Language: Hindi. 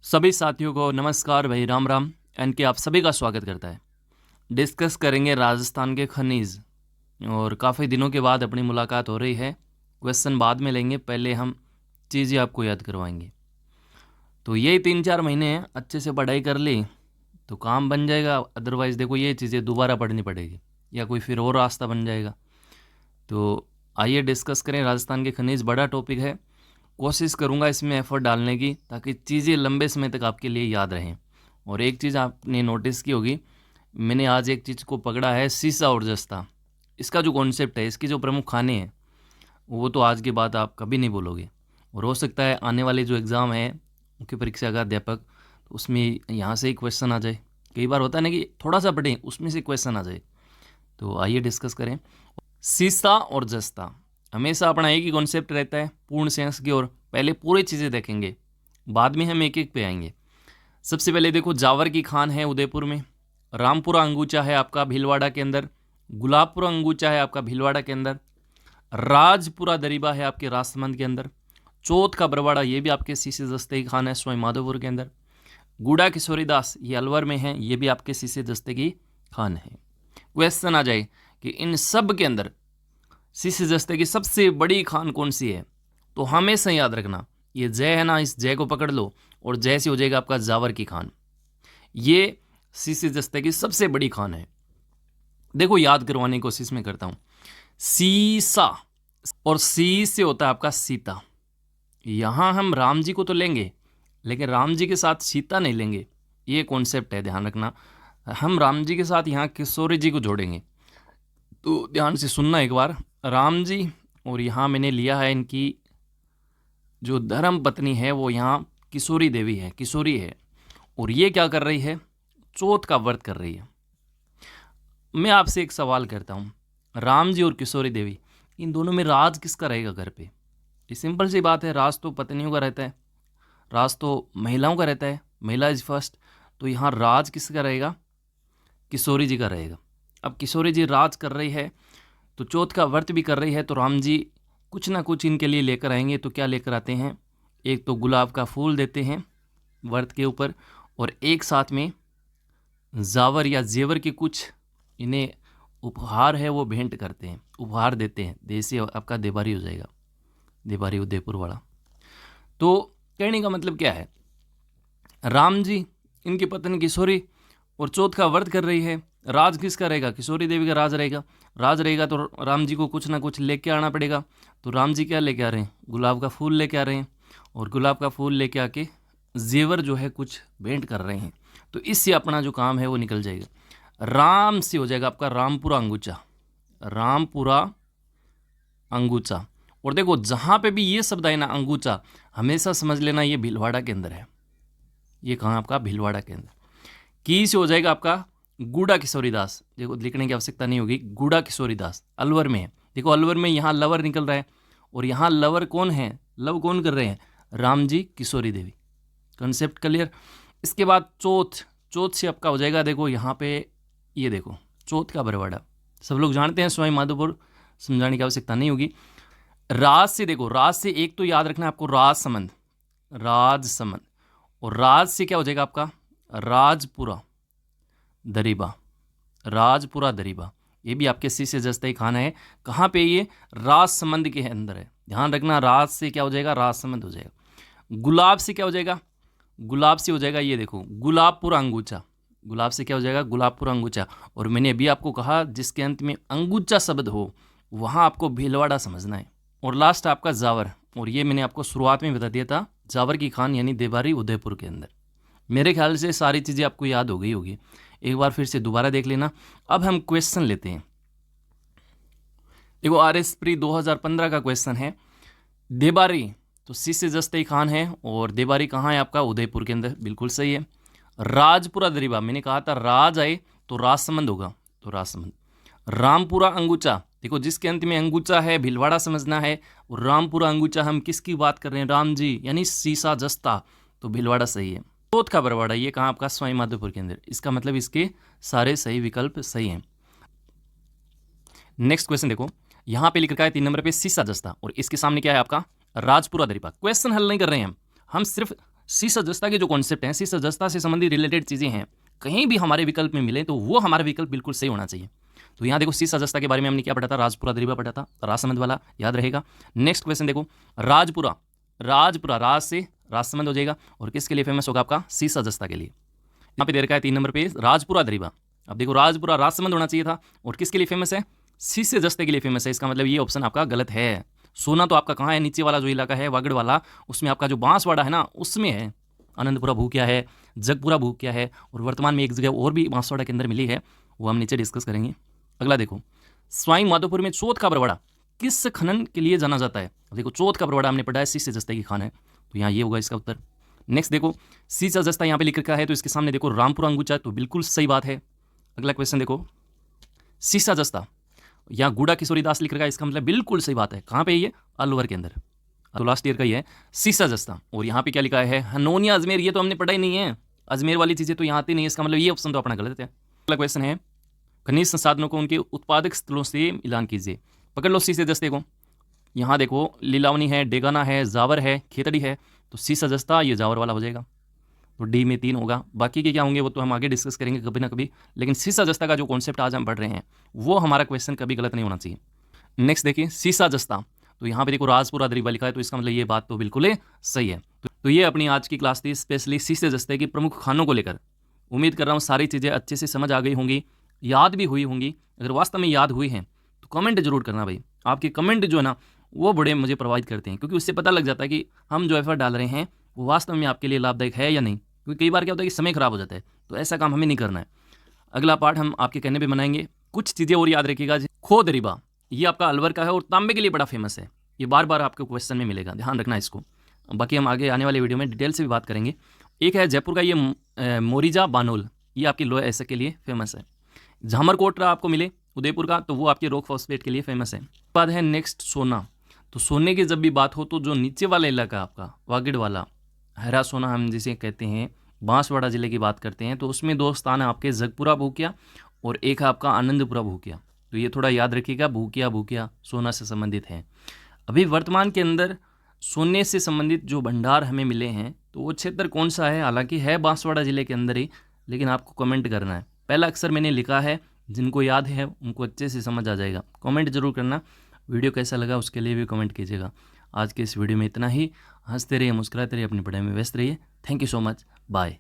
सभी साथियों को नमस्कार भाई, राम राम। एन के आप सभी का स्वागत करता है। डिस्कस करेंगे राजस्थान के खनिज, और काफ़ी दिनों के बाद अपनी मुलाकात हो रही है। क्वेश्चन बाद में लेंगे, पहले हम चीज़ें आपको याद करवाएंगे। तो यही 3-4 महीने हैं, अच्छे से पढ़ाई कर ली तो काम बन जाएगा। अदरवाइज़ देखो, ये चीज़ें दोबारा पढ़नी पड़ेगी या कोई फिर और रास्ता बन जाएगा। तो आइए डिस्कस करें। राजस्थान के खनिज बड़ा टॉपिक है, कोशिश करूंगा इसमें एफर्ट डालने की ताकि चीज़ें लंबे समय तक आपके लिए याद रहें। और एक चीज़ आपने नोटिस की होगी, मैंने आज एक चीज़ को पकड़ा है, सीसा और जस्ता। इसका जो कॉन्सेप्ट है, इसकी जो प्रमुख खाने हैं, वो तो आज के बाद आप कभी नहीं बोलोगे। और हो सकता है आने वाले जो एग्ज़ाम है मुख्य परीक्षा का अध्यापक, तो उसमें यहाँ से ही क्वेश्चन आ जाए। कई बार होता है ना कि थोड़ा सा पढ़ें, उसमें से क्वेश्चन आ जाए। तो आइए डिस्कस करें। सीसा और जस्ता हमेशा अपना एक ही कॉन्सेप्ट रहता है, पूर्ण सेंस की ओर। पहले पूरी चीज़ें देखेंगे, बाद में हम एक एक पे आएंगे। सबसे पहले देखो, जावर की खान है उदयपुर में, रामपुरा अंगूचा है आपका भीलवाड़ा के अंदर, गुलाबपुरा अंगूचा है आपका भीलवाड़ा के अंदर, राजपुरा दरीबा है आपके राजसमंद के अंदर, चौथ का बरवाड़ा ये भी आपके सीसे जस्ते की खान है सवाई माधोपुर के अंदर, गुड़ा किशोरीदास ये अलवर में है, ये भी आपके सीसे जस्ते की खान है। क्वेश्चन आ जाए कि इन सब के अंदर सीसे जस्ते की सबसे बड़ी खान कौन सी है, तो हमेशा याद रखना ये जय है ना, इस जय को पकड़ लो और जय से हो जाएगा आपका जावर की खान। ये सीसे जस्ते की सबसे बड़ी खान है। देखो याद करवाने की कोशिश में करता हूं। सीसा और सी से होता है आपका सीता। यहां हम राम जी को तो लेंगे, लेकिन राम जी के साथ सीता नहीं लेंगे। ये कॉन्सेप्ट है, ध्यान रखना। हम राम जी के साथ यहाँ किशोरी जी को जोड़ेंगे। तो ध्यान से सुनना एक बार। राम जी, और यहाँ मैंने लिया है इनकी जो धर्म पत्नी है, वो यहाँ किशोरी देवी है, किशोरी है। और ये क्या कर रही है, चौथ का व्रत कर रही है। मैं आपसे एक सवाल करता हूँ, राम जी और किशोरी देवी, इन दोनों में राज किसका रहेगा घर पे? ये सिंपल सी बात है, राज तो पत्नियों का रहता है, राज तो महिलाओं का रहता है, महिला इज फर्स्ट। तो यहाँ राज किसका रहेगा? किशोरी जी का रहेगा। अब किशोरी जी राज कर रही है तो चौथ का व्रत भी कर रही है, तो राम जी कुछ ना कुछ इनके लिए लेकर आएंगे। तो क्या लेकर आते हैं? एक तो गुलाब का फूल देते हैं व्रत के ऊपर, और एक साथ में जावर या जेवर के कुछ इन्हें उपहार है वो भेंट करते हैं, उपहार देते हैं। देसी आपका देबारी हो जाएगा, देबारी उदयपुर वाला। तो कहने का मतलब क्या है, राम जी, इनकी पत्नी किशोरी और चौथ का व्रत कर रही है। राज किसका रहेगा? किशोरी देवी का राज रहेगा। राज रहेगा तो राम जी को कुछ ना कुछ लेके आना पड़ेगा। तो राम जी क्या लेके आ रहे हैं? गुलाब का फूल लेके आ रहे हैं, और गुलाब का फूल लेके आके जेवर जो है कुछ भेंट कर रहे हैं। तो इससे अपना जो काम है वो निकल जाएगा। राम से हो जाएगा आपका रामपुरा अंगूचा, रामपुरा अंगूचा। और देखो जहाँ पे भी ये शब्द आए ना, अंगूचा, हमेशा समझ लेना ये भीलवाड़ा के अंदर है। ये कहाँ? आपका भीलवाड़ा के अंदर। की से हो जाएगा आपका गुड़ा किशोरीदास। देखो लिखने की आवश्यकता नहीं होगी, गुड़ा किशोरीदास अलवर में है। देखो अलवर में यहाँ लवर निकल रहा है, और यहाँ लवर कौन है, लव कौन कर रहे हैं? राम जी, किशोरी देवी। Concept clear? इसके बाद चौथ, चौथ से आपका हो जाएगा, देखो यहाँ पे ये देखो चौथ का बरवाड़ा, सब लोग जानते हैं, स्वामी माधोपुर, समझाने की आवश्यकता नहीं होगी। राज से देखो, राज से एक तो याद रखना है आपको, राजसमंद, राजसमंद। और राज से क्या हो जाएगा आपका? राजपुरा दरीबा, राजपुरा दरीबा। ये भी आपके सी से जस्ता ही खाना है। कहाँ पे? ये राजसमंद के अंदर है। ध्यान रखना, राज से क्या हो जाएगा? राजसमंद हो जाएगा। गुलाब से क्या हो जाएगा? गुलाब से हो जाएगा ये देखो गुलाबपुरा अंगूचा। गुलाब से क्या हो जाएगा? गुलाबपुरा अंगूचा। और मैंने अभी आपको कहा जिसके अंत में अंगूचा शब्द हो वहाँ आपको भीलवाड़ा समझना है। और लास्ट आपका जावर, और ये मैंने आपको शुरुआत में बता दिया था, जावर की खान यानी देबारी उदयपुर के अंदर। मेरे ख्याल से सारी चीज़ें आपको याद हो गई होगी, एक बार फिर से दोबारा देख लेना। अब हम क्वेश्चन लेते हैं। देखो RS प्री 2015 का क्वेश्चन है, देबारी तो सी से जस्ते खान है, और देबारी कहाँ है आपका? उदयपुर के अंदर, बिल्कुल सही है। राजपुरा दरीबा, मैंने कहा था राज आए तो राजसमंद होगा, तो राजसमंद। रामपुरा अंगूचा, देखो जिसके अंत में अंगूचा है भीलवाड़ा समझना है। और रामपुरा अंगूचा हम किसकी बात कर रहे हैं? राम जी, यानी सीसा जस्ता, तो भीलवाड़ा सही है। चौथ का बरवाड़ा, ये कहाँ आपका? सवाई माधोपुर के अंदर। इसका मतलब इसके सारे सही विकल्प सही हैं। नेक्स्ट क्वेश्चन देखो, यहाँ पे लिख रखा है 3 नंबर पे सीसा जस्ता, और इसके सामने क्या है आपका? राजपुरा दरीबा। क्वेश्चन हल नहीं कर रहे हैं हम सिर्फ सी-सजस्ता के जो कॉन्सेप्ट हैं, सी-सजस्ता से संबंधित रिलेटेड चीज़ें हैं, कहीं भी हमारे विकल्प में मिले तो वो हमारा विकल्प बिल्कुल सही होना चाहिए। तो यहाँ देखो सी-सजस्ता के बारे में हमने क्या पढ़ा था, राजपुरा दरीबा पढ़ा था, राजसमंद वाला याद रहेगा। नेक्स्ट क्वेश्चन देखो, राजपुरा, राजपुरा राज से राजसमंद हो जाएगा और किसके लिए फेमस होगा आपका, सी-सजस्ता के लिए। यहाँ पे दे रखा है 3 नंबर पे राजपुरा दरीबा। अब देखो राजपुरा राजसमंद होना चाहिए था और किसके लिए फेमस है, सी-सजस्ते के लिए फेमस है। इसका मतलब ये ऑप्शन आपका गलत है। सोना तो आपका कहाँ है, नीचे वाला जो इलाका है वागड़ वाला, उसमें आपका जो बांसवाड़ा है ना, उसमें है। आनंदपुरा भूकिया है, जगपुरा भूकिया है और वर्तमान में एक जगह और भी बांसवाड़ा के अंदर मिली है, वो हम नीचे डिस्कस करेंगे। अगला देखो, स्वाई माधोपुर में चौथ का बरवाड़ा किस खनन के लिए जाना जाता है। देखो चौथ का बरवाड़ा हमने पढ़ा है, सी-सजस्ता की खान है, तो यहाँ ये होगा इसका उत्तर। नेक्स्ट देखो, सी-सजस्ता यहाँ पे लिख रखा है तो इसके सामने देखो रामपुरा अंगुचा, तो बिल्कुल सही बात है। अगला क्वेश्चन देखो, सी-सजस्ता यहाँ गुड़ा किशोरी दास लिख रखा है, इसका मतलब बिल्कुल सही बात है। कहाँ पे ये, अलवर के अंदर, तो लास्ट ईयर का ही है सी-सजस्ता। और यहाँ पे क्या लिखा है, हनोनिया अजमेर, ये तो हमने पढ़ा ही नहीं है, अजमेर वाली चीज़ें तो यहाँ आती नहीं है, इसका मतलब ये ऑप्शन तो अपना गलत है। अगला क्वेश्चन है, खनिज संसाधनों को उनके उत्पादक स्थलों से मिलान कीजिए। पकड़ लो सी-सजस्ते को, यहाँ देखो लीलावनी है, डेगाना है, जावर है, खेतड़ी है, तो सी-सजस्ता ये जावर वाला हो जाएगा, तो डी में 3 होगा। बाकी के क्या होंगे वो तो हम आगे डिस्कस करेंगे कभी ना कभी, लेकिन सी-सजस्ता का जो कॉन्सेप्ट आज हम पढ़ रहे हैं वो हमारा क्वेश्चन कभी गलत नहीं होना चाहिए। नेक्स्ट देखिए, सी-सजस्ता, तो यहाँ पे देखो राजपुरा दरीबा लिखा है, तो इसका मतलब ये बात तो बिल्कुल ही सही है। तो ये अपनी आज की क्लास थी, स्पेशली सी-सजस्ते की प्रमुख खानों को लेकर। उम्मीद कर रहा हूँ सारी चीज़ें अच्छे से समझ आ गई होंगी, याद भी हुई होंगी। अगर वास्तव में याद हुई हैं तो कमेंट जरूर करना भाई, आपके कमेंट जो है ना वो बड़े मुझे प्रभावित करते हैं, क्योंकि उससे पता लग जाता है कि हम जो एफर्ट डाल रहे हैं वो वास्तव में आपके लिए लाभदायक है या नहीं। क्योंकि कई बार क्या होता है कि समय खराब हो जाता है, तो ऐसा काम हमें नहीं करना है। अगला पार्ट हम आपके कहने पे बनाएंगे। कुछ चीज़ें और याद रखिएगा, खो दरीबा ये आपका अलवर का है और तांबे के लिए बड़ा फेमस है, ये बार बार आपको क्वेश्चन में मिलेगा, ध्यान रखना इसको। बाकी हम आगे आने वाले वीडियो में डिटेल से भी बात करेंगे। एक है जयपुर का ये मोरिजा बानोल, ये आपकी लोहे ऐसे के लिए फेमस है। झामरकोट आपको मिले उदयपुर का, तो वो आपके रॉक फॉस्फेट के लिए फेमस है। बाद है नेक्स्ट सोना, तो सोने की जब भी बात हो तो जो नीचे वाला इलाका आपका वागड़ वाला, हरा सोना हम जिसे कहते हैं, बांसवाड़ा जिले की बात करते हैं, तो उसमें 2 स्थान है आपके, जगपुरा भूकिया और एक है आपका आनंदपुरा भूकिया। तो ये थोड़ा याद रखिएगा, भूकिया भूकिया सोना से संबंधित है। अभी वर्तमान के अंदर सोने से संबंधित जो भंडार हमें मिले हैं तो वो क्षेत्र कौन सा है, हालांकि है बांसवाड़ा जिले के अंदर ही, लेकिन आपको कमेंट करना है। पहला अक्षर मैंने लिखा है, जिनको याद है उनको अच्छे से समझ आ जाएगा। कमेंट जरूर करना, वीडियो कैसा लगा उसके लिए भी कमेंट कीजिएगा। आज के इस वीडियो में इतना ही। हंसते रहिए, मुस्कुराते रहिए, अपनी पढ़ाई में व्यस्त रहिए। Thank you so much, bye.